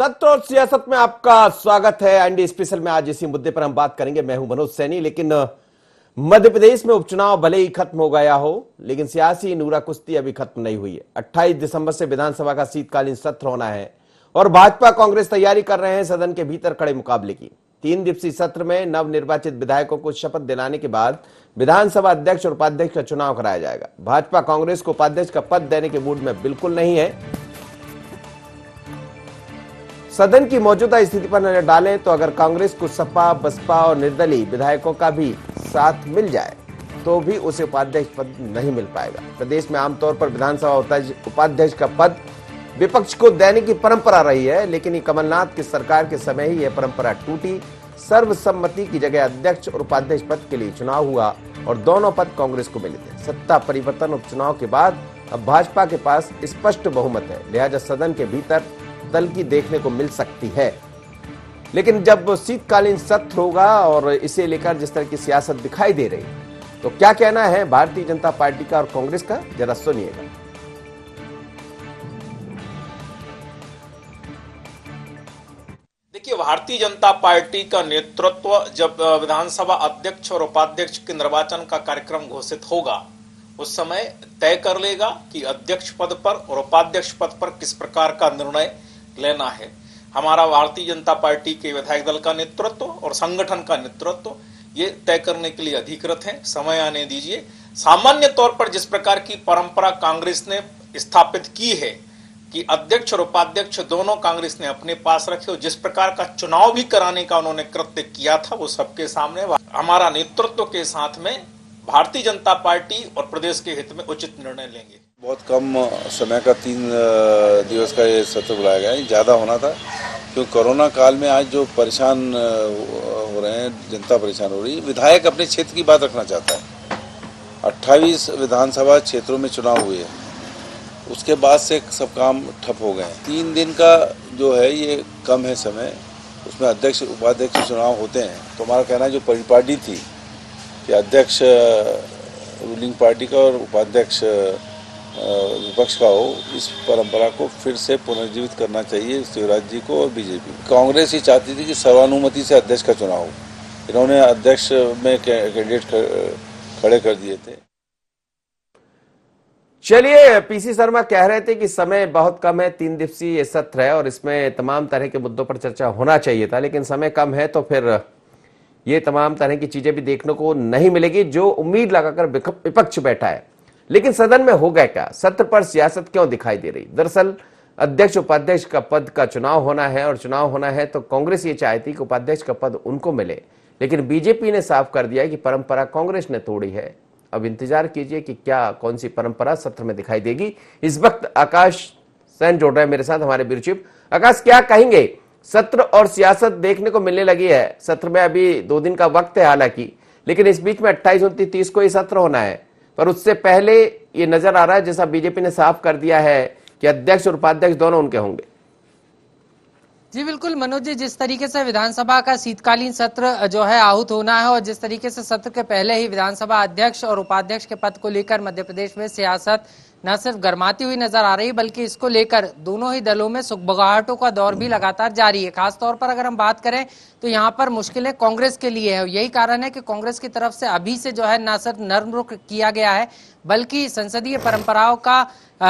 सत्र और सियासत में आपका स्वागत है। एनडी स्पेशल में आज इसी मुद्दे पर हम बात करेंगे। मैं हूं मनोज सैनी। लेकिन मध्य प्रदेश में उपचुनाव भले ही खत्म हो गया हो, लेकिन सियासी नूरा कुश्ती अभी खत्म नहीं हुई है। 28 दिसंबर से विधानसभा का शीतकालीन सत्र होना है और भाजपा कांग्रेस तैयारी कर रहे हैं सदन के भीतर कड़े मुकाबले की। 3 दिवसीय सत्र में नवनिर्वाचित विधायकों को शपथ दिलाने के बाद विधानसभा अध्यक्ष और उपाध्यक्ष का चुनाव कराया जाएगा। भाजपा कांग्रेस को उपाध्यक्ष का पद देने के मूड में बिल्कुल नहीं है। सदन की मौजूदा स्थिति पर नजर डालें तो अगर कांग्रेस को सपा, बसपा और निर्दलीय विधायकों का भी साथ मिल जाए तो भी उसे उपाध्यक्ष पद नहीं मिल पाएगा। प्रदेश में आमतौर पर विधानसभा उपाध्यक्ष का पद विपक्ष को देने की परंपरा रही है, लेकिन कमलनाथ की सरकार के समय ही यह परंपरा टूटी। सर्वसम्मति की जगह अध्यक्ष और उपाध्यक्ष पद के लिए चुनाव हुआ और दोनों पद कांग्रेस को मिले थे। सत्ता परिवर्तन उपचुनाव के बाद अब भाजपा के पास स्पष्ट बहुमत है, लिहाजा सदन के भीतर दल की देखने को मिल सकती है। लेकिन जब शीतकालीन सत्र होगा और इसे लेकर जिस तरह की सियासत दिखाई दे रही, तो क्या कहना है भारतीय जनता पार्टी का और कांग्रेस का, जरा सुनिएगा। देखिए, भारतीय जनता पार्टी का नेतृत्व जब विधानसभा अध्यक्ष और उपाध्यक्ष के निर्वाचन का कार्यक्रम घोषित होगा उस समय तय कर लेगा कि अध्यक्ष पद पर और उपाध्यक्ष पद पर किस प्रकार का निर्णय लेना है। हमारा भारतीय जनता पार्टी के विधायक दल का नेतृत्व और संगठन का नेतृत्व ये तय करने के लिए अधिकृत है। समय आने दीजिए। सामान्य तौर पर जिस प्रकार की परंपरा कांग्रेस ने स्थापित की है कि अध्यक्ष और उपाध्यक्ष दोनों कांग्रेस ने अपने पास रखे और जिस प्रकार का चुनाव भी कराने का उन्होंने कृत्य किया था वो सबके सामने। हमारा नेतृत्व के साथ में भारतीय जनता पार्टी और प्रदेश के हित में उचित निर्णय लेंगे। बहुत कम समय का 3 दिवस का ये सत्र बुलाया गया है, ज़्यादा होना था क्योंकि कोरोना काल में आज जो परेशान हो रहे हैं, जनता परेशान हो रही है। विधायक अपने क्षेत्र की बात रखना चाहता है। 28 विधानसभा क्षेत्रों में चुनाव हुए, उसके बाद से सब काम ठप हो गए हैं। 3 दिन का जो है ये कम है समय, उसमें अध्यक्ष उपाध्यक्ष चुनाव होते हैं। तो हमारा कहना है जो परिपाटी थी कि अध्यक्ष रूलिंग पार्टी का और उपाध्यक्ष विपक्ष का हो, इस परंपरा को फिर से पुनर्जीवित करना चाहिए शिवराज जी को और बीजेपी। कांग्रेस ही चाहती थी कि सर्वानुमति से अध्यक्ष का चुनाव हो। इन्होंने अध्यक्ष में कैंडिडेट खड़े कर दिए थे। चलिए, पीसी शर्मा कह रहे थे कि समय बहुत कम है, 3 दिवसीय ये सत्र है और इसमें तमाम तरह के मुद्दों पर चर्चा होना चाहिए था, लेकिन समय कम है तो फिर ये तमाम तरह की चीजें भी देखने को नहीं मिलेगी जो उम्मीद लगाकर विपक्ष बैठा है। लेकिन सदन में हो गया क्या? सत्र पर सियासत क्यों दिखाई दे रही? दरअसल अध्यक्ष उपाध्यक्ष का पद का चुनाव होना है और चुनाव होना है तो कांग्रेस ये चाहती कि उपाध्यक्ष का पद उनको मिले, लेकिन बीजेपी ने साफ कर दिया कि परंपरा कांग्रेस ने तोड़ी है। अब इंतजार कीजिए कि क्या कौन सी परंपरा सत्र में दिखाई देगी। इस वक्त आकाश सैन जोड़ रहे हैं मेरे साथ, हमारे ब्यूरो चीफ। आकाश, क्या कहेंगे? सत्र और सियासत देखने को मिलने लगी है। सत्र में अभी 2 दिन का वक्त है हालांकि, लेकिन इस बीच में 28, 29, 30 को ये सत्र होना है, पर उससे पहले ये नजर आ रहा है जैसा बीजेपी ने साफ कर दिया है कि अध्यक्ष और उपाध्यक्ष दोनों उनके होंगे। जी बिल्कुल मनोज जी, जिस तरीके से विधानसभा का शीतकालीन सत्र जो है आहूत होना है और जिस तरीके से सत्र के पहले ही विधानसभा अध्यक्ष और उपाध्यक्ष के पद को लेकर मध्य प्रदेश में सियासत न सिर्फ गर्माती हुई नजर आ रही बल्कि इसको लेकर दोनों ही दलों में सुगबुगाहटों का दौर भी लगातार जारी है। खासतौर पर अगर हम बात करें तो यहाँ पर मुश्किलें कांग्रेस के लिए है। यही कारण है कि कांग्रेस की तरफ से अभी से जो है न सिर्फ नर्म रुख किया गया है बल्कि संसदीय परंपराओं का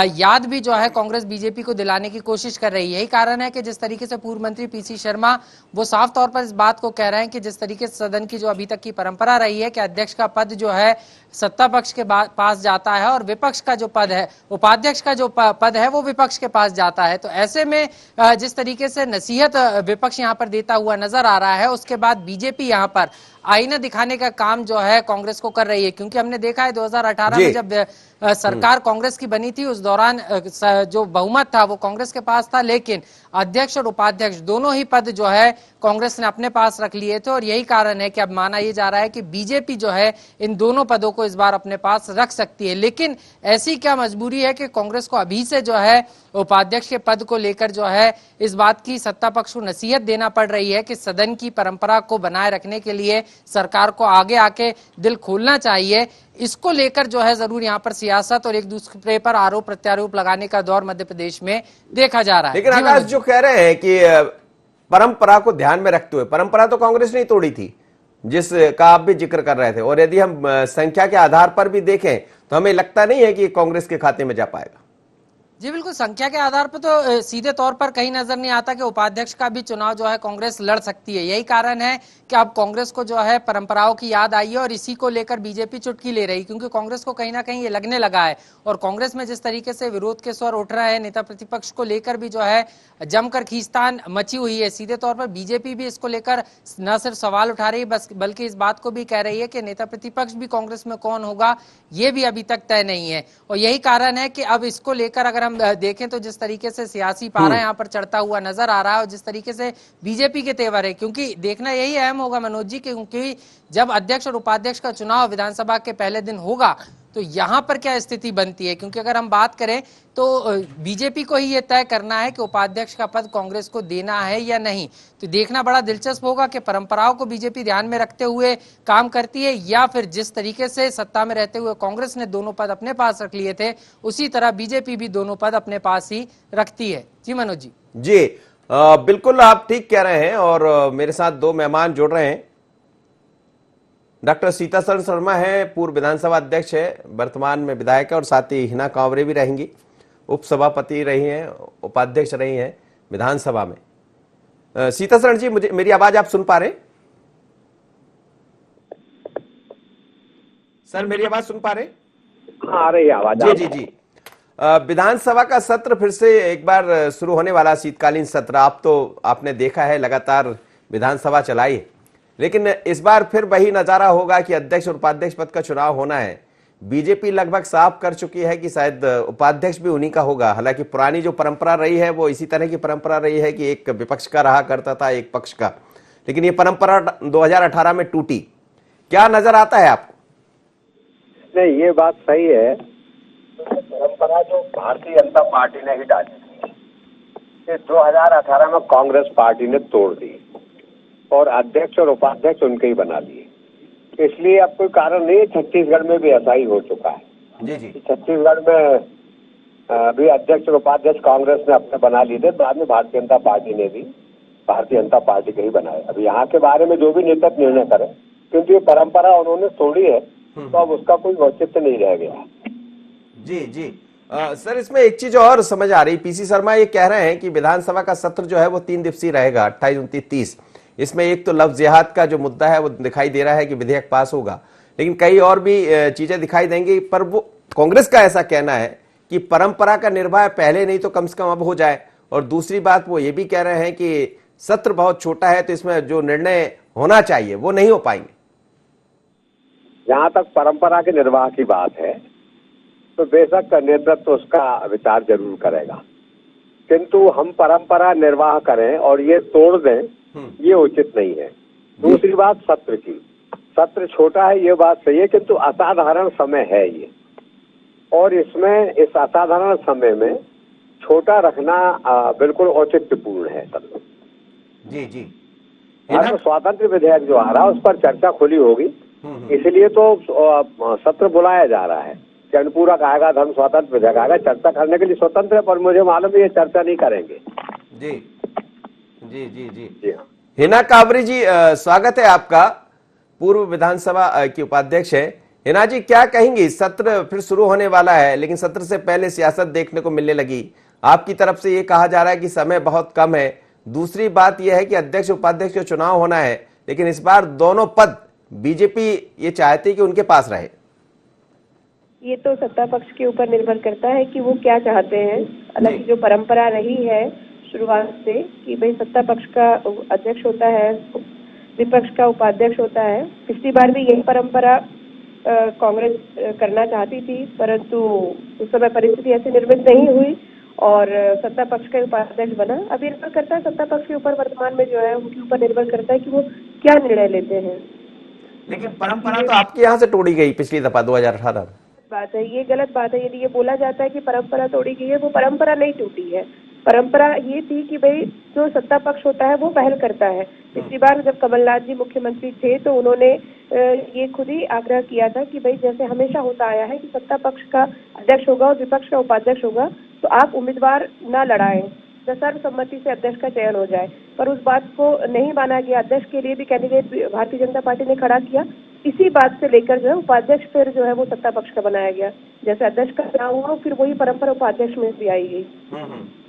याद भी जो है कांग्रेस बीजेपी को दिलाने की कोशिश कर रही है। यही कारण है कि जिस तरीके से पूर्व मंत्री पीसी शर्मा वो साफ तौर पर इस बात को कह रहे हैं कि जिस तरीके से सदन की जो अभी तक की परंपरा रही है कि अध्यक्ष का पद जो है सत्ता पक्ष के पास जाता है और विपक्ष का जो पद है, उपाध्यक्ष का जो पद है वो विपक्ष के पास जाता है। तो ऐसे में जिस तरीके से नसीहत विपक्ष यहाँ पर देता हुआ नजर आ रहा है, उसके बाद बीजेपी यहाँ पर आईना दिखाने का काम जो है कांग्रेस को कर रही है। क्योंकि हमने देखा है 2018 में जब सरकार कांग्रेस की बनी थी उस दौरान जो बहुमत था वो कांग्रेस के पास था, लेकिन अध्यक्ष और उपाध्यक्ष दोनों ही पद जो है कांग्रेस ने अपने पास रख लिए थे। और यही कारण है कि अब माना यह जा रहा है कि बीजेपी जो है इन दोनों पदों को इस बार अपने पास रख सकती है। लेकिन ऐसी क्या मजबूरी है कि कांग्रेस को अभी से जो है उपाध्यक्ष के पद को लेकर जो है इस बात की सत्ता पक्ष को नसीहत देना पड़ रही है कि सदन की परंपरा को बनाए रखने के लिए सरकार को आगे आके दिल खोलना चाहिए, इसको लेकर जो है जरूर यहाँ पर सियासत और एक दूसरे पर आरोप प्रत्यारोप लगाने का दौर मध्य प्रदेश में देखा जा रहा है। लेकिन जी आकाश मनोज जी। जो कह रहे हैं कि परंपरा को ध्यान में रखते हुए, परंपरा तो कांग्रेस ने तोड़ी थी जिसका आप भी जिक्र कर रहे थे, और यदि हम संख्या के आधार पर भी देखें तो हमें लगता नहीं है कि कांग्रेस के खाते में जा पाएगा। जी बिल्कुल, संख्या के आधार पर तो सीधे तौर पर कहीं नजर नहीं आता कि उपाध्यक्ष का भी चुनाव जो है कांग्रेस लड़ सकती है। यही कारण है कि अब कांग्रेस को जो है परंपराओं की याद आई है और इसी को लेकर बीजेपी चुटकी ले रही, क्योंकि कांग्रेस को कहीं ना कहीं ये लगने लगा है। और कांग्रेस में जिस तरीके से विरोध के स्वर उठ रहे हैं, नेता प्रतिपक्ष को लेकर भी जो है जमकर खींचतान मची हुई है। सीधे तौर पर बीजेपी भी इसको लेकर न सिर्फ सवाल उठा रही है बल्कि इस बात को भी कह रही है कि नेता प्रतिपक्ष भी कांग्रेस में कौन होगा ये भी अभी तक तय नहीं है। और यही कारण है कि अब इसको लेकर अगर हम देखें तो जिस तरीके से सियासी पारा यहाँ पर चढ़ता हुआ नजर आ रहा है और जिस तरीके से बीजेपी के तेवर है, क्योंकि देखना यही अहम होगा मनोज जी, क्योंकि जब अध्यक्ष और उपाध्यक्ष का चुनाव विधानसभा के पहले दिन होगा तो यहाँ पर क्या स्थिति बनती है। क्योंकि अगर हम बात करें तो बीजेपी को ही ये तय करना है कि उपाध्यक्ष का पद कांग्रेस को देना है या नहीं। तो देखना बड़ा दिलचस्प होगा कि परंपराओं को बीजेपी ध्यान में रखते हुए काम करती है या फिर जिस तरीके से सत्ता में रहते हुए कांग्रेस ने दोनों पद अपने पास रख लिए थे उसी तरह बीजेपी भी दोनों पद अपने पास ही रखती है। जी मनोज जी। जी बिल्कुल आप ठीक कह रहे हैं, और मेरे साथ दो मेहमान जुड़ रहे हैं। डॉक्टर सीतासरण शर्मा है, पूर्व विधानसभा अध्यक्ष है, वर्तमान में विधायक है, और साथ ही हिना कांवरे भी रहेंगी, उपसभापति रही हैं, उपाध्यक्ष रही हैं विधानसभा में। सीतासरण जी, मुझे मेरी आवाज आप सुन पा रहे हैं? सर मेरी आवाज सुन पा रहे हैं? हाँ, आ रही है आवाज। जी जी जी। विधानसभा का सत्र फिर से एक बार शुरू होने वाला, शीतकालीन सत्र। आपने देखा है लगातार विधानसभा चलाई है, लेकिन इस बार फिर वही नजारा होगा कि अध्यक्ष और उपाध्यक्ष पद का चुनाव होना है। बीजेपी लगभग साफ कर चुकी है कि शायद उपाध्यक्ष भी उन्हीं का होगा। हालांकि पुरानी जो परंपरा रही है वो इसी तरह की परंपरा रही है कि एक विपक्ष का रहा करता था, एक पक्ष का, लेकिन ये परंपरा 2018 में टूटी। क्या नजर आता है आपको? नहीं, ये बात सही है। परंपरा जो भारतीय जनता पार्टी ने ही डाली थी, ये 2018 में कांग्रेस पार्टी ने तोड़ दी और अध्यक्ष और उपाध्यक्ष उनके ही बना लिए। इसलिए अब कोई कारण नहीं है, छत्तीसगढ़ में भी ऐसा ही हो चुका है। जी जी। छत्तीसगढ़ में भी अध्यक्ष और उपाध्यक्ष कांग्रेस ने अपने बना लिए थे, बाद में भारतीय जनता पार्टी ने भी भारतीय जनता पार्टी के ही बनाए। अब यहाँ के बारे में जो भी नेता निर्णय करे, क्योंकि ये परंपरा उन्होंने तोड़ी है तो अब उसका कोई औचित्य नहीं रह गया। जी जी। सर इसमें एक चीज और समझ आ रही, पीसी शर्मा ये कह रहे हैं कि विधानसभा का सत्र जो है वो 3 दिवसीय रहेगा, 28, 29, 30। इसमें एक तो लफ्ज जिहाद का जो मुद्दा है वो दिखाई दे रहा है कि विधेयक पास होगा, लेकिन कई और भी चीजें दिखाई देंगी। पर वो कांग्रेस का ऐसा कहना है कि परंपरा का निर्वाह पहले नहीं तो कम से कम अब हो जाए। और दूसरी बात वो ये भी कह रहे हैं कि सत्र बहुत छोटा है तो इसमें जो निर्णय होना चाहिए वो नहीं हो पाएंगे। जहाँ तक परंपरा के निर्वाह की बात है तो बेशक नेतृत्व उसका विचार जरूर करेगा, किंतु हम परंपरा निर्वाह करें और ये तोड़ दें, ये उचित नहीं है। दूसरी बात सत्र की, सत्र छोटा है ये बात सही है, किंतु असाधारण समय है ये, और इसमें इस असाधारण समय में छोटा रखना बिल्कुल औचित्यपूर्ण है। सत्र जी जी। तो स्वातंत्र विधेयक जो आ रहा है उस पर चर्चा खुली होगी, इसलिए तो सत्र बुलाया जा रहा है कि अनुपूरक आएगा, धर्म स्वतंत्र विधेयक आएगा, चर्चा करने के लिए स्वतंत्र है, पर मुझे मालूम है ये चर्चा नहीं करेंगे। जी जी जी जी। जी हाँ। हिना कांवरे जी, स्वागत है आपका, पूर्व विधानसभा की उपाध्यक्ष है। हिना जी क्या कहेंगी, सत्र फिर शुरू होने वाला है लेकिन सत्र से पहले सियासत देखने को मिलने लगी। आपकी तरफ से ये कहा जा रहा है कि समय बहुत कम है। दूसरी बात यह है कि अध्यक्ष उपाध्यक्ष का चुनाव होना है, लेकिन इस बार दोनों पद बीजेपी ये चाहती है कि उनके पास रहे। ये तो सत्ता पक्ष के ऊपर निर्भर करता है कि वो क्या चाहते हैं। हालांकि जो परंपरा रही है शुरुआत से कि भाई सत्ता पक्ष का अध्यक्ष होता है, विपक्ष का उपाध्यक्ष होता है, पिछली बार भी यही परंपरा कांग्रेस करना चाहती थी, परंतु उस समय परिस्थिति ऐसी निर्मित नहीं हुई और सत्ता पक्ष का उपाध्यक्ष बना। अब निर्भर करता है सत्ता पक्ष के ऊपर, वर्तमान में जो है उनके ऊपर निर्भर करता है कि वो क्या निर्णय लेते हैं। लेकिन परंपरा तो आपके यहाँ से तोड़ी गई पिछली दफा 2018 में। बात है, ये गलत बात है। यदि ये बोला जाता है कि परंपरा तोड़ी गई है, वो परंपरा नहीं टूटी है। परंपरा ये थी कि भाई जो सत्ता पक्ष होता है वो पहल करता है। पिछली बार जब कमलनाथ जी मुख्यमंत्री थे तो उन्होंने ये खुद ही आग्रह किया था कि भाई जैसे हमेशा होता आया है कि सत्ता पक्ष का अध्यक्ष होगा और विपक्ष का उपाध्यक्ष होगा, तो आप उम्मीदवार ना लड़ाएं, सर्वसम्मति से अध्यक्ष का चयन हो जाए। पर उस बात को नहीं माना गया। अध्यक्ष के लिए भी कैंडिडेट भारतीय जनता पार्टी ने खड़ा किया। इसी बात से लेकर जो है उपाध्यक्ष फिर जो है वो सत्ता पक्ष का बनाया गया। जैसे अध्यक्ष का चुनाव हुआ फिर वही परंपरा उपाध्यक्ष में भी आई गई।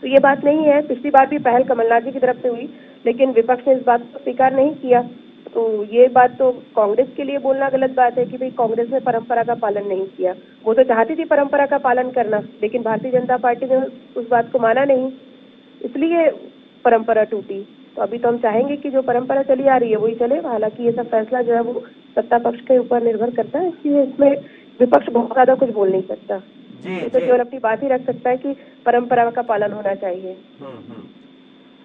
तो ये बात नहीं है। पिछली बार भी पहल कमलनाथ जी की तरफ से हुई, लेकिन विपक्ष ने इस बात को स्वीकार नहीं किया। तो ये बात तो कांग्रेस के लिए बोलना गलत बात है कि भाई कांग्रेस ने परंपरा का पालन नहीं किया। वो तो चाहती थी परंपरा का पालन करना, लेकिन भारतीय जनता पार्टी ने उस बात को माना नहीं, इसलिए परंपरा टूटी। तो अभी तो हम चाहेंगे कि जो परंपरा चली आ रही है वही चले। हालांकि ये सब फैसला जो है वो सत्ता पक्ष के ऊपर निर्भर करता है, इसलिए इसमें विपक्ष बहुत ज्यादा कुछ बोल नहीं सकता। तो केवल अपनी बात ही रख सकता है कि परंपरा का पालन होना चाहिए।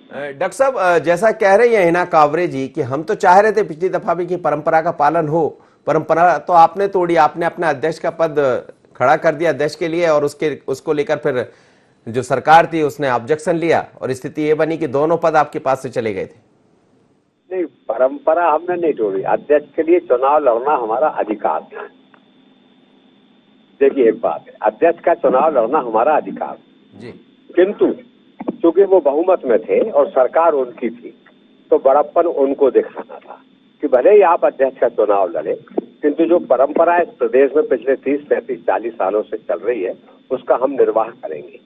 डॉक्टर साहब, जैसा कह रही है हिना कांवरे जी कि हम तो चाह रहे थे पिछली दफा भी कि परंपरा का पालन हो, परंपरा तो आपने तोड़ी। आपने अपना अध्यक्ष का पद खड़ा कर दिया अध्यक्ष के लिए, और उसको लेकर फिर जो सरकार थी उसने ऑब्जेक्शन लिया, और स्थिति ये बनी कि दोनों पद आपके पास से चले गए थे। नहीं, परंपरा हमने नहीं तोड़ी। अध्यक्ष के लिए चुनाव लड़ना हमारा अधिकार था। देखिए, एक बात है, अध्यक्ष का चुनाव लड़ना हमारा अधिकार जी, किंतु चूंकि वो बहुमत में थे और सरकार उनकी थी, तो बड़प्पन उनको दिखाना था कि भले ही आप अध्यक्ष का चुनाव लड़े, किंतु जो परंपरा इस प्रदेश में पिछले 30, 35, 40 सालों से चल रही है उसका हम निर्वाह करेंगे,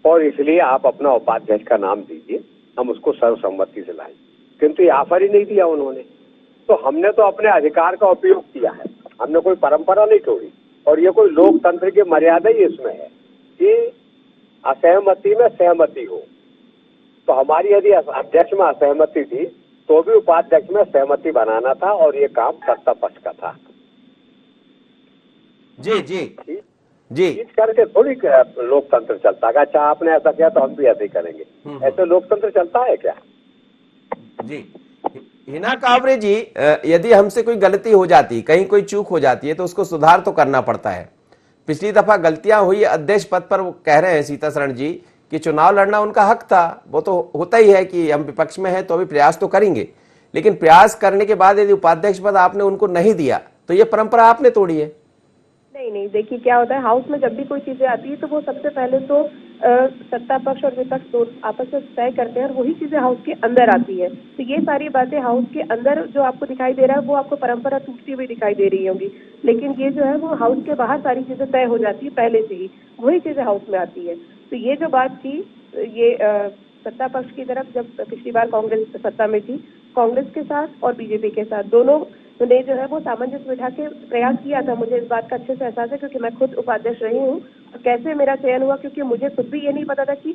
और इसलिए आप अपना उपाध्यक्ष का नाम दीजिए, हम उसको सर्वसम्मति से लाएंगे। किंतु ये ऑफर ही नहीं दिया उन्होंने। तो हमने तो अपने अधिकार का उपयोग किया है, हमने कोई परंपरा नहीं तोड़ी। और ये कोई लोकतंत्र की मर्यादा ही इसमें है कि असहमति में सहमति हो। तो हमारी यदि अध्यक्ष में असहमति थी तो भी उपाध्यक्ष में सहमति बनाना था, और ये काम सत्ता पक्ष का था। जी जी जी, इस करके थोड़ी लोकतंत्र चलता है। अच्छा, आपने ऐसा किया तो हम भी ऐसे ही करेंगे, ऐसे लोकतंत्र चलता है क्या? जी, हिना कांवरे जी, यदि हमसे कोई गलती हो जाती, कहीं कोई चूक हो जाती है तो उसको सुधार तो करना पड़ता है। पिछली दफा गलतियां हुई अध्यक्ष पद पर, वो कह रहे हैं सीतासरण जी कि चुनाव लड़ना उनका हक था। वो तो होता ही है कि हम विपक्ष में हैं तो अभी प्रयास तो करेंगे, लेकिन प्रयास करने के बाद यदि उपाध्यक्ष पद आपने उनको नहीं दिया तो ये परंपरा आपने तोड़ी है। नहीं, देखिए क्या होता है, हाउस में जब भी कोई चीजें आती है तो वो सबसे पहले तो सत्ता पक्ष और विपक्ष दो आपस में तय करते हैं, और वही चीजें हाउस के अंदर आती है। तो ये सारी बातें हाउस के अंदर जो आपको दिखाई दे रहा है वो आपको परंपरा टूटती हुई दिखाई दे रही होंगी, लेकिन ये जो है वो हाउस के बाहर सारी चीजें तय हो जाती है पहले से ही, वही चीजें हाउस में आती है। तो ये जो बात थी, ये सत्ता पक्ष की तरफ जब पिछली बार कांग्रेस सत्ता में थी, कांग्रेस के साथ और बीजेपी के साथ दोनों ने जो है वो सामंजस्य बिठा के प्रयास किया था। मुझे इस बात का अच्छे से एहसास है क्योंकि मैं खुद उपाध्यक्ष रही हूँ। और कैसे मेरा चयन हुआ, क्योंकि मुझे खुद भी ये नहीं पता था कि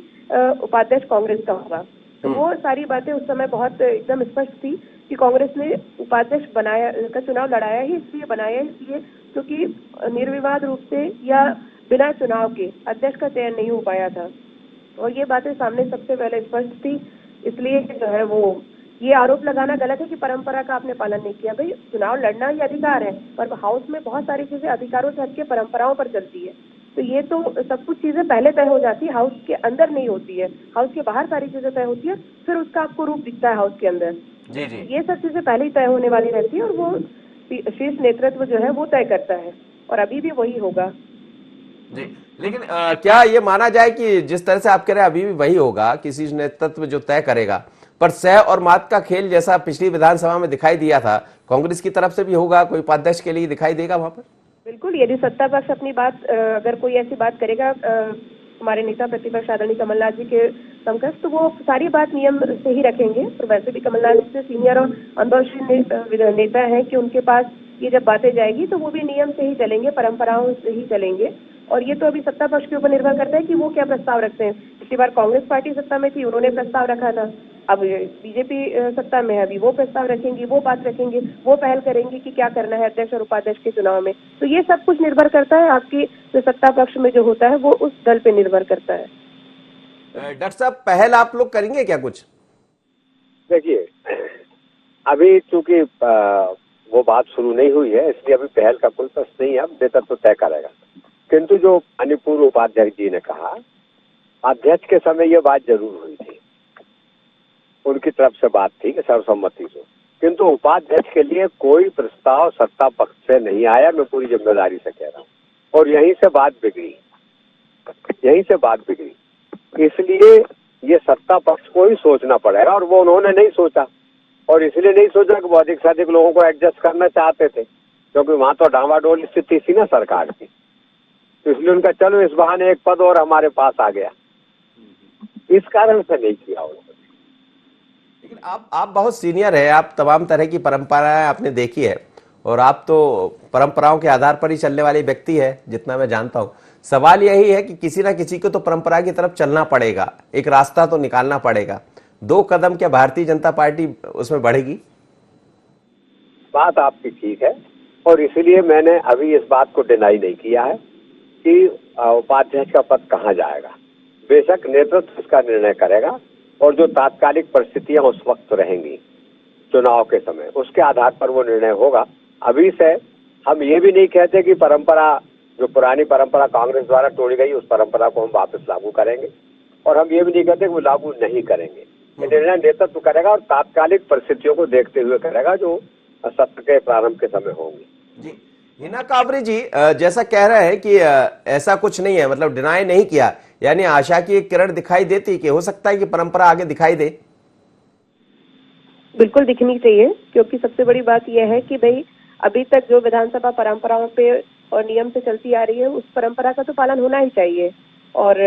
उपाध्यक्ष कांग्रेस का होगा। तो वो सारी बातें उस समय बहुत एकदम स्पष्ट थी कि कांग्रेस ने उपाध्यक्ष बनाया का चुनाव लड़ाया ही इसलिए क्योंकि निर्विवाद रूप से या बिना चुनाव के अध्यक्ष का चयन नहीं हो पाया था, और ये बातें सामने सबसे पहले स्पष्ट थी। इसलिए जो है वो ये आरोप लगाना गलत है कि परंपरा का आपने पालन नहीं किया। भाई, चुनाव लड़ना ही अधिकार है, पर हाउस में बहुत सारी चीजें अधिकारों से हटके परंपराओं पर चलती है। तो ये तो सब कुछ चीजें पहले तय हो जाती है, हाउस के अंदर नहीं होती है। हाउस के बाहर सारी चीजें तय होती है, फिर उसका आपको रूप दिखता है हाउस के अंदर। जी जी, ये सब चीजें पहले ही तय होने वाली रहती है, और वो शीर्ष नेतृत्व जो है वो तय करता है, और अभी भी वही होगा। जी, लेकिन क्या ये माना जाए कि जिस तरह से आप कह रहे हैं अभी भी वही होगा, किसी नेतृत्व जो तय करेगा, पर सह और मात का खेल जैसा पिछली विधानसभा में दिखाई दिया था, कांग्रेस की तरफ से भी होगा? कोई उपाध्यक्ष के लिए दिखाई देगा वहां पर? बिल्कुल, यदि सत्ता पक्ष अपनी बात अगर कोई ऐसी बात करेगा हमारे नेता प्रतिपक्ष आदरणीय कमलनाथ जी के समकक्ष, तो वो सारी बात नियम से ही रखेंगे। और वैसे भी कमलनाथ जी से सीनियर और अनुभवशील नेता है कि उनके पास ये जब बातें जाएगी तो वो भी नियम से ही चलेंगे, परंपराओं से ही चलेंगे। और ये तो अभी सत्ता पक्ष के ऊपर निर्भर करता है कि वो क्या प्रस्ताव रखते हैं। पिछली बार कांग्रेस पार्टी सत्ता में थी, उन्होंने प्रस्ताव रखा था। अब बीजेपी सत्ता में है, अभी वो प्रस्ताव रखेंगी, वो बात रखेंगे, वो पहल करेंगे कि क्या करना है अध्यक्ष और उपाध्यक्ष के चुनाव में। तो ये सब कुछ निर्भर करता है, आपकी जो सत्ता पक्ष में जो होता है वो उस दल पे निर्भर करता है। डॉक्टर साहब, पहल आप लोग करेंगे क्या कुछ? देखिए, अभी चूंकि वो बात शुरू नहीं हुई है, इसलिए अभी पहल का कोई प्रश्न नहीं है, अब नेतृत्व तय करेगा। किंतु जो माननीय पूर्व उपाध्यक्ष जी ने कहा अध्यक्ष के समय ये बात जरूर हुई थी, उनकी तरफ से बात थी कि सर्वसम्मति से, किंतु उपाध्यक्ष के लिए कोई प्रस्ताव सत्ता पक्ष से नहीं आया। मैं पूरी जिम्मेदारी से कह रहा हूँ, और यहीं से बात बिगड़ी, यहीं से बात बिगड़ी। इसलिए ये सत्ता पक्ष को ही सोचना पड़ेगा, और वो उन्होंने नहीं सोचा, और इसलिए नहीं सोचा कि वो अधिक से अधिक लोगों को एडजस्ट करना चाहते थे, क्योंकि वहां तो डावाडोल स्थिति थी ना सरकार की। तो इसलिए उनका चलो इस बहाने एक पद और हमारे पास आ गया, इस कारण से नहीं किया उन्होंने। लेकिन आप बहुत सीनियर है, आप तमाम तरह की परंपराएं आपने देखी है, और आप तो परंपराओं के आधार पर ही चलने वाले व्यक्ति है जितना मैं जानता हूं। सवाल यही है कि किसी ना किसी को तो परंपरा की तरफ चलना पड़ेगा, एक रास्ता तो निकालना पड़ेगा। 2 कदम क्या भारतीय जनता पार्टी उसमें बढ़ेगी? बात आपकी ठीक है, और इसीलिए मैंने अभी इस बात को डिनाई नहीं किया है कि उपाध्यक्ष का पद कहाँ जाएगा। बेशक नेतृत्व इसका निर्णय करेगा, और जो तात्कालिक परिस्थितियां उस वक्त रहेंगी चुनाव के समय, उसके आधार पर वो निर्णय होगा। अभी से हम ये भी नहीं कहते कि परंपरा, जो पुरानी परंपरा कांग्रेस द्वारा तोड़ी गई, उस परंपरा को हम वापस लागू करेंगे, और हम ये भी नहीं कहते कि वो लागू नहीं करेंगे। ये निर्णय नेतृत्व करेगा, और तात्कालिक परिस्थितियों को देखते हुए करेगा, जो सत्र के प्रारंभ के समय होंगी। जी, हिना कांवरे जी जैसा कह रहे हैं कि ऐसा कुछ नहीं है, मतलब डिनाई नहीं किया, यानी आशा की एक किरण दिखाई देती कि हो सकता है कि परंपरा आगे दिखाई दे। बिल्कुल दिखनी चाहिए, क्योंकि सबसे बड़ी बात यह है कि भाई अभी तक जो विधानसभा परंपराओं पे और नियम से चलती आ रही है, उस परंपरा का तो पालन होना ही चाहिए। और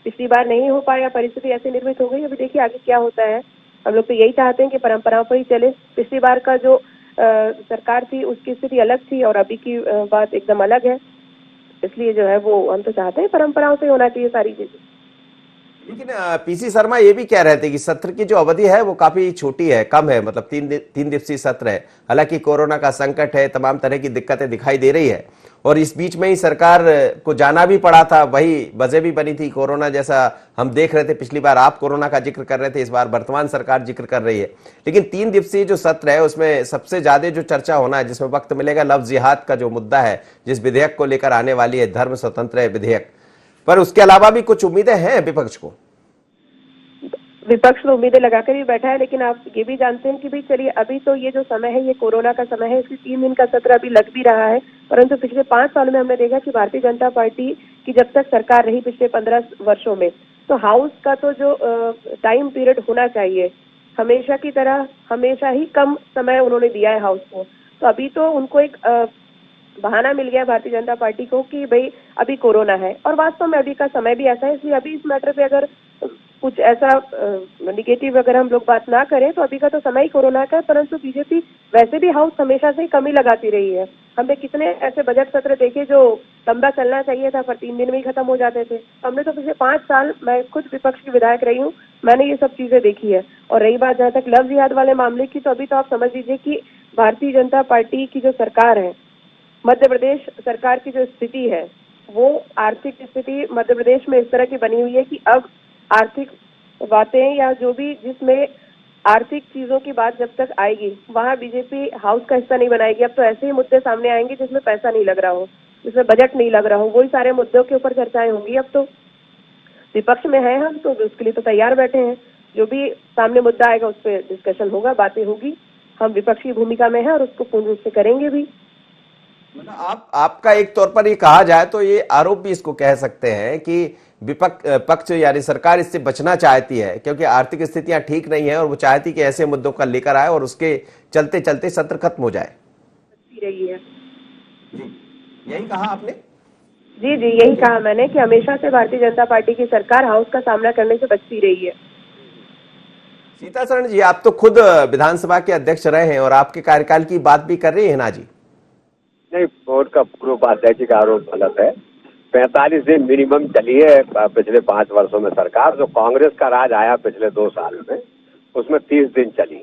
पिछली बार नहीं हो पाया, परिस्थिति ऐसी निर्मित हो गई। अभी देखिए आगे क्या होता है। हम लोग तो यही चाहते हैं कि परंपराओं पर ही चले। पिछली बार का जो सरकार थी उसकी स्थिति अलग थी, और अभी की बात एकदम अलग है। इसलिए जो है वो हम तो चाहते हैं परंपराओं से होना चाहिए सारी चीजें। लेकिन पीसी शर्मा ये भी कह रहे थे कि सत्र की जो अवधि है वो काफी छोटी है, कम है, मतलब 3 दिवसीय सत्र है। हालांकि कोरोना का संकट है, तमाम तरह की दिक्कतें दिखाई दे रही है, और इस बीच में ही सरकार को जाना भी पड़ा था, वही वजह भी बनी थी कोरोना, जैसा हम देख रहे थे। पिछली बार आप कोरोना का जिक्र कर रहे थे, इस बार वर्तमान सरकार जिक्र कर रही है। लेकिन 3 दिवसीय जो सत्र है उसमें सबसे ज्यादा जो चर्चा होना है, जिसमें वक्त मिलेगा, लव जिहाद का जो मुद्दा है, जिस विधेयक को लेकर आने वाली है, धर्म स्वतंत्र विधेयक पर। उसके अलावा भी कुछ उम्मीदें हैं विपक्ष को। विपक्ष तो उम्मीदें लगाकर ही बैठा है, लेकिन आप ये भी जानते हैं कि भाई चलिए अभी तो ये जो समय है ये कोरोना का समय है, इसलिए 3 दिन का सत्र अभी लग भी रहा है। परंतु पिछले 5 सालों में हमने देखा कि भारतीय जनता पार्टी की जब तक सरकार रही पिछले 15 वर्षों में, तो हाउस का तो जो टाइम पीरियड होना चाहिए, हमेशा की तरह हमेशा ही कम समय उन्होंने दिया है हाउस को। तो अभी तो उनको एक बहाना मिल गया भारतीय जनता पार्टी को कि भाई अभी कोरोना है, और वास्तव में अभी का समय भी ऐसा है। इसलिए अभी इस मैटर पे अगर कुछ ऐसा निगेटिव अगर हम लोग बात ना करें, तो अभी का तो समय ही कोरोना का है। परंतु बीजेपी वैसे भी हाउस हमेशा से ही कमी लगाती रही है। हमने कितने ऐसे बजट सत्र देखे जो लंबा चलना चाहिए था पर 3 दिन में ही खत्म हो जाते थे। हमने तो पिछले 5 साल, मैं खुद विपक्ष की विधायक रही हूँ, मैंने ये सब चीजें देखी है। और रही बात जहाँ तक लव जिहाद वाले मामले की, तो अभी तो आप समझ लीजिए कि भारतीय जनता पार्टी की जो सरकार है, मध्य प्रदेश सरकार की जो स्थिति है, वो आर्थिक स्थिति मध्य प्रदेश में इस तरह की बनी हुई है कि अब आर्थिक बातें या जो भी जिसमें आर्थिक चीजों की बात जब तक आएगी, वहां बीजेपी हाउस का हिस्सा नहीं बनाएगी। अब तो ऐसे ही मुद्दे सामने आएंगे जिसमें पैसा नहीं लग रहा हो, जिसमें बजट नहीं लग रहा हो, वही सारे मुद्दों के ऊपर चर्चाएं होंगी। अब तो विपक्ष में है हम, तो उसके लिए तो तैयार बैठे हैं। जो भी सामने मुद्दा आएगा उस पर डिस्कशन होगा, बातें होगी। हम विपक्ष की भूमिका में है और उसको पूर्ण रूप से करेंगे भी। मतलब आपका एक तौर पर ये कहा जाए तो ये आरोप भी इसको कह सकते हैं कि पक्ष यानी सरकार इससे बचना चाहती है, क्योंकि आर्थिक स्थितियां ठीक नहीं है, और वो चाहती कि ऐसे मुद्दों का लेकर आए और उसके चलते चलते सत्र खत्म हो जाए। रही है जी, यही कहा आपने? जी जी, यही कहा मैंने कि हमेशा से भारतीय जनता पार्टी की सरकार हाउस का सामना करने से बचती रही है। सीतासरण जी, आप तो खुद विधानसभा के अध्यक्ष रहे हैं और आपके कार्यकाल की बात भी कर रही है ना जी? नहीं, बोर्ड का पूर्व उपाध्यक्ष का आरोप गलत है। 45 दिन मिनिमम चली है पिछले 5 वर्षों में सरकार। जो कांग्रेस का राज आया पिछले 2 साल में, उसमें 30 दिन चली।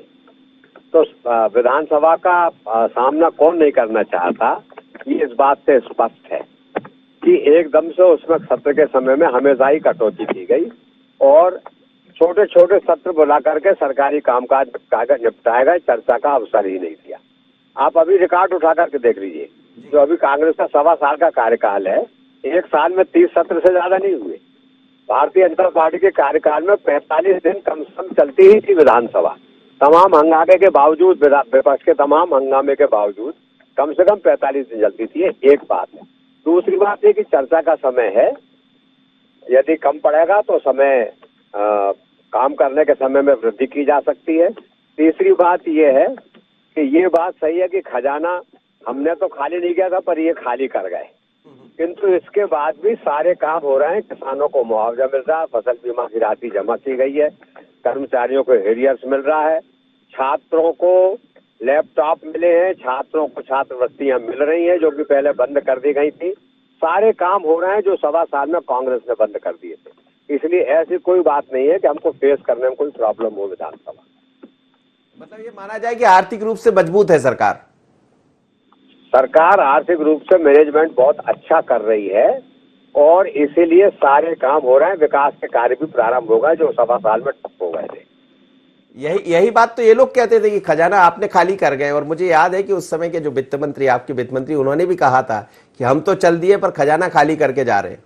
तो विधानसभा का सामना कौन नहीं करना चाहता, ये इस बात से स्पष्ट है कि एकदम से उसमें सत्र के समय में हमेशा ही कटौती की गई, और छोटे छोटे सत्र बुला करके सरकारी कामकाज निपटाया गया, चर्चा का अवसर ही नहीं दिया। आप अभी रिकॉर्ड उठा करके देख लीजिए, जो अभी कांग्रेस का 1.25 साल का कार्यकाल है, 1 साल में 30 सत्र से ज्यादा नहीं हुए। भारतीय जनता पार्टी के कार्यकाल में 45 दिन कम से कम चलती ही थी विधानसभा। तमाम हंगामे के बावजूद, विपक्ष के तमाम हंगामे के बावजूद कम से कम 45 दिन चलती थी। ये एक बात है। दूसरी बात ये कि चर्चा का समय है, यदि कम पड़ेगा तो समय काम करने के समय में वृद्धि की जा सकती है। तीसरी बात ये है कि ये बात सही है कि खजाना हमने तो खाली नहीं किया था, पर ये खाली कर गए, किंतु इसके बाद भी सारे काम हो रहे हैं। किसानों को मुआवजा मिल रहा है, फसल बीमा की राशि जमा की गई है, कर्मचारियों को हेरियर्स मिल रहा है, छात्रों को लैपटॉप मिले हैं, छात्रों को छात्रवृत्तियां मिल रही हैं जो कि पहले बंद कर दी गई थी। सारे काम हो रहे हैं जो 1.25 साल में कांग्रेस ने बंद कर दिए थे। इसलिए ऐसी कोई बात नहीं है कि हमको फेस करने में कोई प्रॉब्लम हो विधानसभा। मतलब ये माना जाए कि आर्थिक रूप से मजबूत है सरकार। सरकार आर्थिक रूप से मैनेजमेंट बहुत अच्छा कर रही है और इसीलिए सारे काम हो रहे हैं। विकास के कार्य भी प्रारंभ होगा जो 1.25 साल में ठप हो गए थे। यही बात तो ये लोग कहते थे कि खजाना आपने खाली कर गए, और मुझे याद है कि उस समय के जो वित्त मंत्री, आपके वित्त मंत्री, उन्होंने भी कहा था कि हम तो चल दिए पर खजाना खाली करके जा रहे हैं।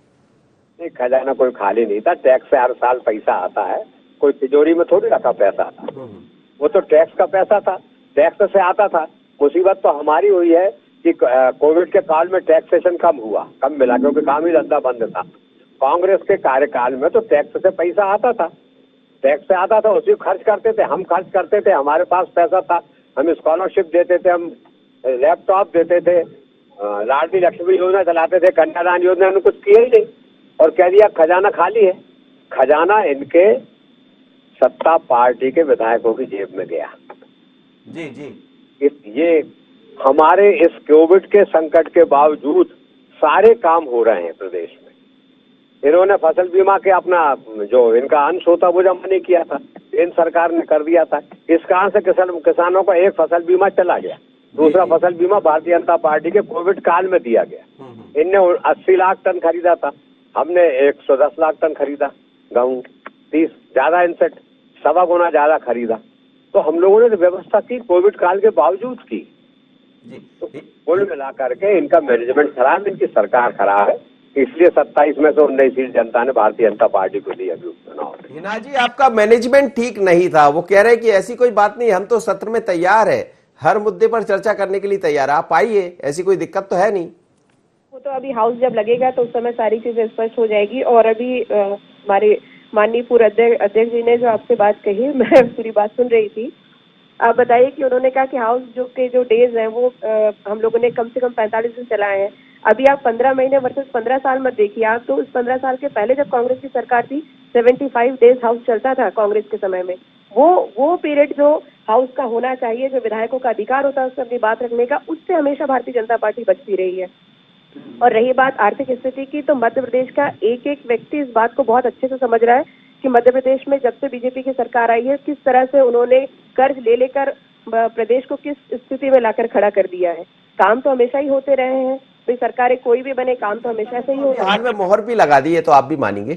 नहीं, खजाना कोई खाली नहीं था। टैक्स से हर साल पैसा आता है, कोई तिजोरी में थोड़ी रखा पैसा था। वो तो टैक्स का पैसा था, टैक्स से आता था। मुसीबत तो हमारी हुई है कि कोविड के काल में टैक्सेशन कम हुआ, कम मिला, क्योंकि काम ही धंधा बंद था। कांग्रेस के कार्यकाल में तो टैक्स से पैसा आता था, टैक्स से आता था, उसी खर्च करते थे, हम खर्च करते थे, हमारे पास पैसा था, हम स्कॉलरशिप देते थे, हम लैपटॉप देते थे, लाडली लक्ष्मी योजना चलाते थे, कन्यादान योजना, ने कुछ किया ही नहीं और कह दिया खजाना खाली है। खजाना इनके सत्ता पार्टी के विधायकों की जेब में गया। जी जी, ये हमारे इस कोविड के संकट के बावजूद सारे काम हो रहे हैं प्रदेश में। इन्होंने फसल बीमा के अपना जो इनका अंश होता वो जमा नहीं किया था, इन सरकार ने कर दिया था। इस कारण से किसानों का एक फसल बीमा चला गया, दूसरा फसल बीमा भारतीय जनता पार्टी के कोविड काल में दिया गया। इनने 80 लाख टन खरीदा था, हमने 110 लाख टन खरीदा गेहूं, 30 ज्यादा, इनसे 1.25 गुना ज्यादा खरीदा। तो हम लोगों ने व्यवस्था की, कोविड काल के बावजूद की। तो कुल मिला करके इनका मैनेजमेंट खराब, इनकी सरकार खराब है, इसलिए 27 में से 19 सीट जनता ने भारतीय जनता पार्टी को दी अभी उपचुनाव। हिना जी, आपका मैनेजमेंट ठीक नहीं था, वो कह रहे हैं कि ऐसी कोई बात नहीं, हम तो सत्र में तैयार है, हर मुद्दे पर चर्चा करने के लिए तैयार, आप आइए, ऐसी कोई दिक्कत तो है नहीं। वो तो अभी हाउस जब लगेगा तो उस समय सारी चीजें स्पष्ट हो जाएगी। और अभी हमारे माननीय पूर्व अध्यक्ष जी ने जो आपसे बात कही, मैं पूरी बात सुन रही थी। आप बताइए कि उन्होंने कहा कि हाउस जो डेज हैं वो हम लोगों ने कम से कम 45 दिन चलाए हैं। अभी आप 15 महीने वर्सेस 15 साल मत देखिए आप, तो उस 15 साल के पहले जब कांग्रेस की सरकार थी 75 डेज हाउस चलता था कांग्रेस के समय में। वो पीरियड जो हाउस का होना चाहिए, जो विधायकों का अधिकार होता है उससे अपनी बात रखने का, उससे हमेशा भारतीय जनता पार्टी बचती रही है। और रही बात आर्थिक स्थिति की, तो मध्य प्रदेश का एक एक व्यक्ति इस बात को बहुत अच्छे से समझ रहा है कि मध्य प्रदेश में जब से बीजेपी की सरकार आई है किस तरह से उन्होंने कर्ज ले लेकर प्रदेश को किस स्थिति में लाकर खड़ा कर दिया है। काम तो हमेशा ही होते रहे हैं, भाई सरकारें कोई भी बने, काम तो हमेशा से ही हो रहा है। हाल में मोहर भी लगा दी है, तो आप भी मानेंगे?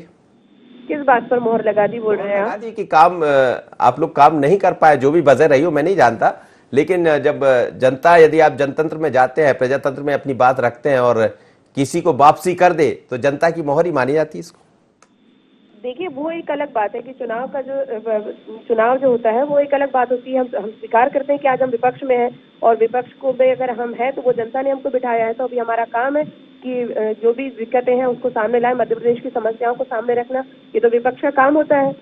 किस बात पर मोहर लगा दी बोल रहे हैं आप? कि काम आप लोग काम नहीं कर पाए, जो भी वजह रही हो मैं नहीं जानता, लेकिन जब जनता, यदि आप जनतंत्र में जाते हैं, प्रजातंत्र में अपनी बात रखते हैं और किसी को वापसी कर दे तो जनता की मोहर ही मानी जाती है इसको। देखिए, वो एक अलग बात है कि चुनाव जो होता है वो एक अलग बात होती है। हम स्वीकार करते हैं कि आज हम विपक्ष में हैं और विपक्ष को भी अगर हम हैं तो वो जनता ने हमको बिठाया है। तो अभी हमारा काम है कि जो भी दिक्कतें हैं उसको सामने लाए, मध्य प्रदेश की समस्याओं को सामने रखना, ये तो विपक्ष का काम होता है।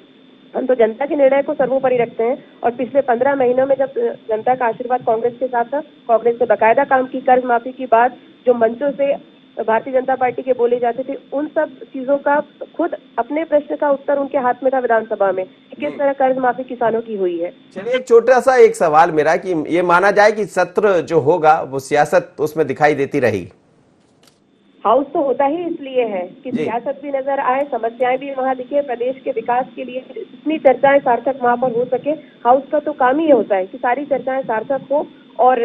हम तो जनता के निर्णय को सर्वोपरि रखते हैं। और पिछले 15 महीनों में जब जनता का आशीर्वाद कांग्रेस के साथ था, कांग्रेस ने बाकायदा काम की, कर्ज माफी की बात जो मंचों से भारतीय जनता पार्टी के बोले जाते थे, उन सब चीजों का खुद अपने प्रश्न का उत्तर उनके हाथ में था विधानसभा में कि किस तरह कर्ज माफी किसानों की हुई है। चलिए, एक छोटा सा एक सवाल मेरा कि ये माना जाए कि सत्र जो होगा वो सियासत उसमें दिखाई देती रही। हाउस तो होता ही इसलिए है कि सियासत भी नजर आए, समस्याएं भी वहाँ दिखे, प्रदेश के विकास के लिए इतनी चर्चाएं सार्थक वहाँ पर हो सके। हाउस का तो काम ही होता है कि सारी चर्चाएं सार्थक हो और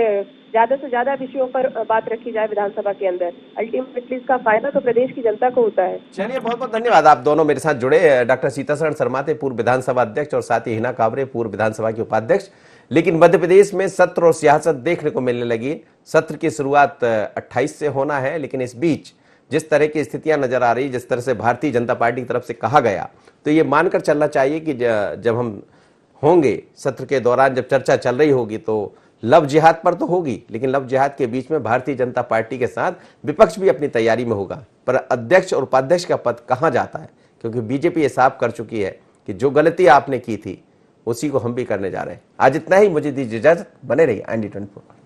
ज्यादा से ज्यादा विषयों पर बात रखी जाए विधानसभा के अंदर। अल्टीमेटली इसका फायदा तो प्रदेश की जनता को होता है। चलिए, बहुत बहुत धन्यवाद, आप दोनों मेरे साथ जुड़े। डॉक्टर सीतासरण शर्मा थे, पूर्व विधानसभा अध्यक्ष, और साथ ही हिना काबरे, पूर्व विधानसभा के उपाध्यक्ष। लेकिन मध्य प्रदेश में सत्र और सियासत देखने को मिलने लगी। सत्र की शुरुआत 28 से होना है, लेकिन इस बीच जिस तरह की स्थितियां नजर आ रही, जिस तरह से भारतीय जनता पार्टी की तरफ से कहा गया, तो ये मानकर चलना चाहिए कि जब हम होंगे सत्र के दौरान, जब चर्चा चल रही होगी, तो लव जिहाद पर तो होगी, लेकिन लव जिहाद के बीच में भारतीय जनता पार्टी के साथ विपक्ष भी अपनी तैयारी में होगा। पर अध्यक्ष और उपाध्यक्ष का पद कहां जाता है, क्योंकि बीजेपी ये साफ कर चुकी है कि जो गलती आपने की थी उसी को हम भी करने जा रहे हैं। आज इतना ही, मुझे दीजिए इजाजत, बने रहिए IND 24।